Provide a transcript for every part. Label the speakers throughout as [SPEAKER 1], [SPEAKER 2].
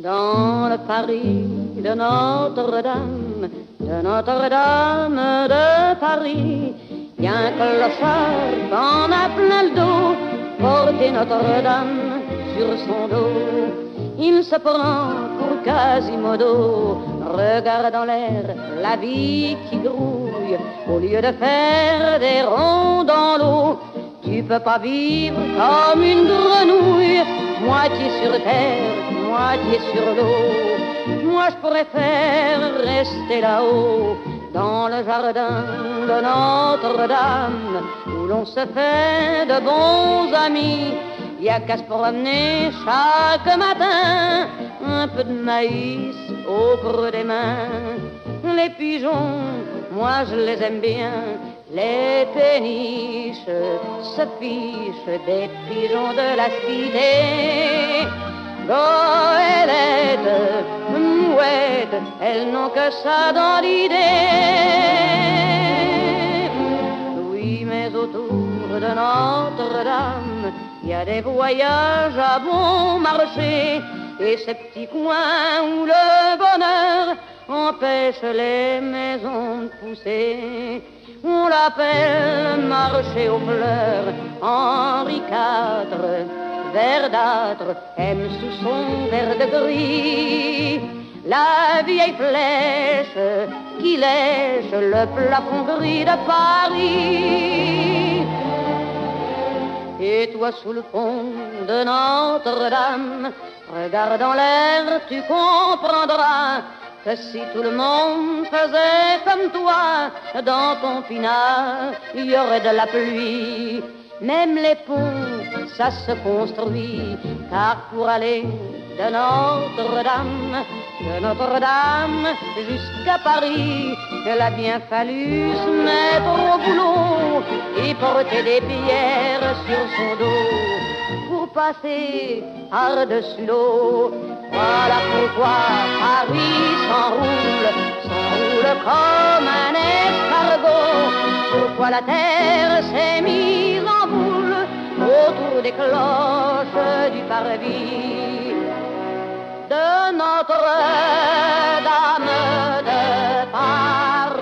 [SPEAKER 1] dans le Paris de Notre-Dame, de Paris. Il y a un clochard qu'on a plein le dos, porter Notre-Dame sur son dos. Il se prend pour Quasimodo, regarde dans l'air la vie qui grouille. Au lieu de faire des ronds dans l'eau, tu peux pas vivre comme une grenouille, moitié sur terre, moitié sur l'eau. Moi je préfère rester là-haut, dans le jardin de Notre-Dame, où l'on se fait de bons amis. Il y a qu'à se promener chaque matin, un peu de maïs au creux des mains. Les pigeons, moi je les aime bien, les péniches se fichent des pigeons de la cité. Goélettes, mouettes, elles n'ont que ça dans l'idée. Oui, mais autour de Notre-Dame, il y a des voyages à bon marché, et ces petits coins où le bonheur empêche les maisons de pousser. On l'appelle marché aux fleurs, Henri IV, verdâtre, aime sous son verre de gris la vieille flèche qui lèche le plafond gris de Paris. Et toi sous le pont de Notre-Dame, regarde dans l'air, tu comprendras que si tout le monde faisait comme toi, dans ton pinard, il y aurait de la pluie. Même les ponts, ça se construit, car pour aller de Notre-Dame jusqu'à Paris, il a bien fallu se mettre au boulot et porter des pierres sur son dos pour passer par-dessus l'eau. Voilà pourquoi Paris s'enroule comme un escargot. Pourquoi la terre s'est mise en boule autour des cloches du parvis de Notre-Dame de Paris.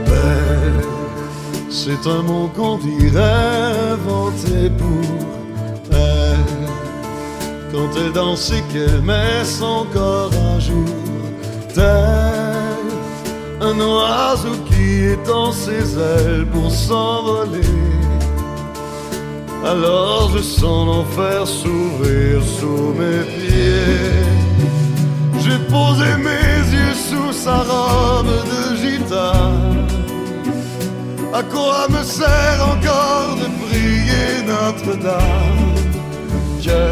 [SPEAKER 2] Belle, c'est un mot qu'on dirait inventé pour elle, quand elle danse et qu'elle met son corps à jour, tel un oiseau qui étend ses ailes pour s'envoler. Alors je sens l'enfer s'ouvrir sous mes pieds. J'ai posé mes yeux sous sa robe de gitane. À quoi me sert encore de prier Notre-Dame? Dieu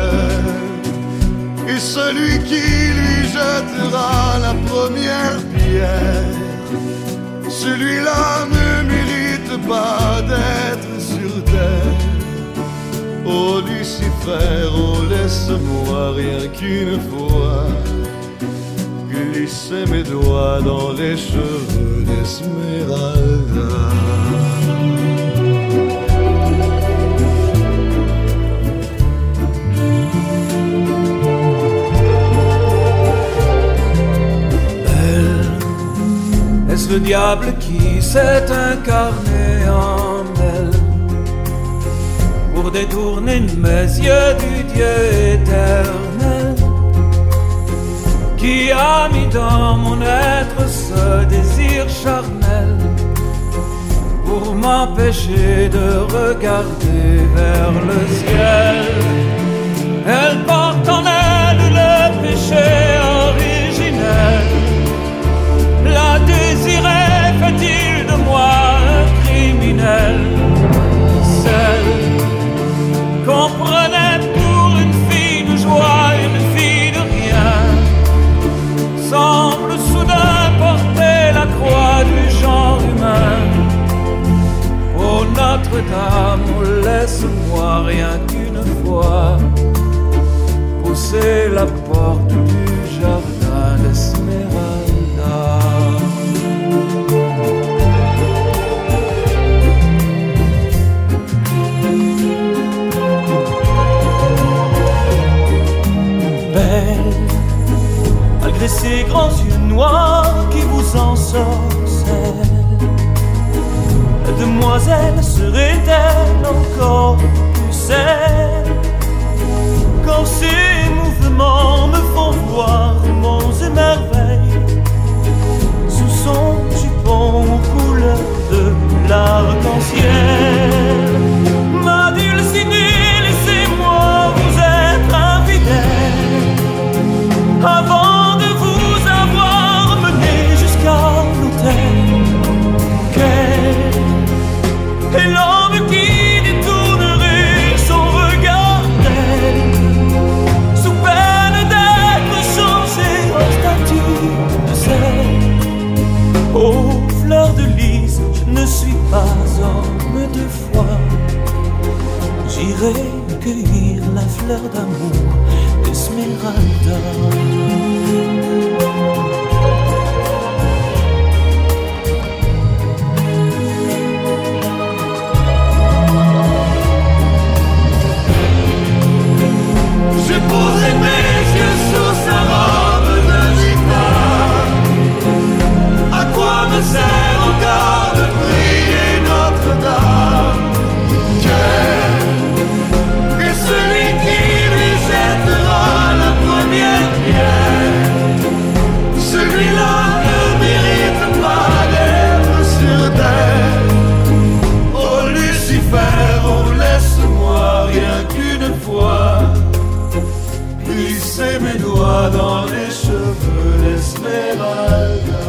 [SPEAKER 2] est celui qui lui jettera la première pierre. Celui-là ne mérite pas d'être sur terre. Oh Lucifer, oh laisse-moi rien qu'une fois glisser mes doigts dans les cheveux d'Esmeralda.
[SPEAKER 3] Est-ce le diable qui s'est incarné en elle pour détourner mes yeux du Dieu éternel, qui a mis dans mon être ce désir charnel pour m'empêcher de regarder vers le ciel? Elle porte en elle le péché originel. La désirait, fait-il de moi un criminel? Celle qu'on prenait pour une fille de joie, une fille de rien, semble soudain porter la croix du genre humain. Oh Notre-Dame, oh laisse-moi rien qu'une fois pousser la porte du jardin des ces grands yeux noirs qui vous ensorcellent. Demoiselle, serait-elle encore pucelle quand ces mouvements me font voir monts et merveilles sous son jupon aux couleurs de l'arc-en-ciel? Ma Dulcinée, laissez-moi vous être infidèle avant de vous avoir mené jusqu'à l'hôtel. Et l'homme qui détournerait son regard d'elle, sous peine d'être changé en statue de sel. Ô fleur de lys, je ne suis pas homme de foi. J'irai cueillir la fleur d'amour d'Esmeralda.
[SPEAKER 2] Je poserai mes yeux sous sa robe de gitane. À quoi me sert encore de prier Notre-Dame? Que celui qui lui jettera la première pierre, celui-là ne mérite pas d'être sur terre. Oh Lucifer, oh laisse-moi rien qu'une fois glisser mes doigts dans les cheveux d'Esmeralda.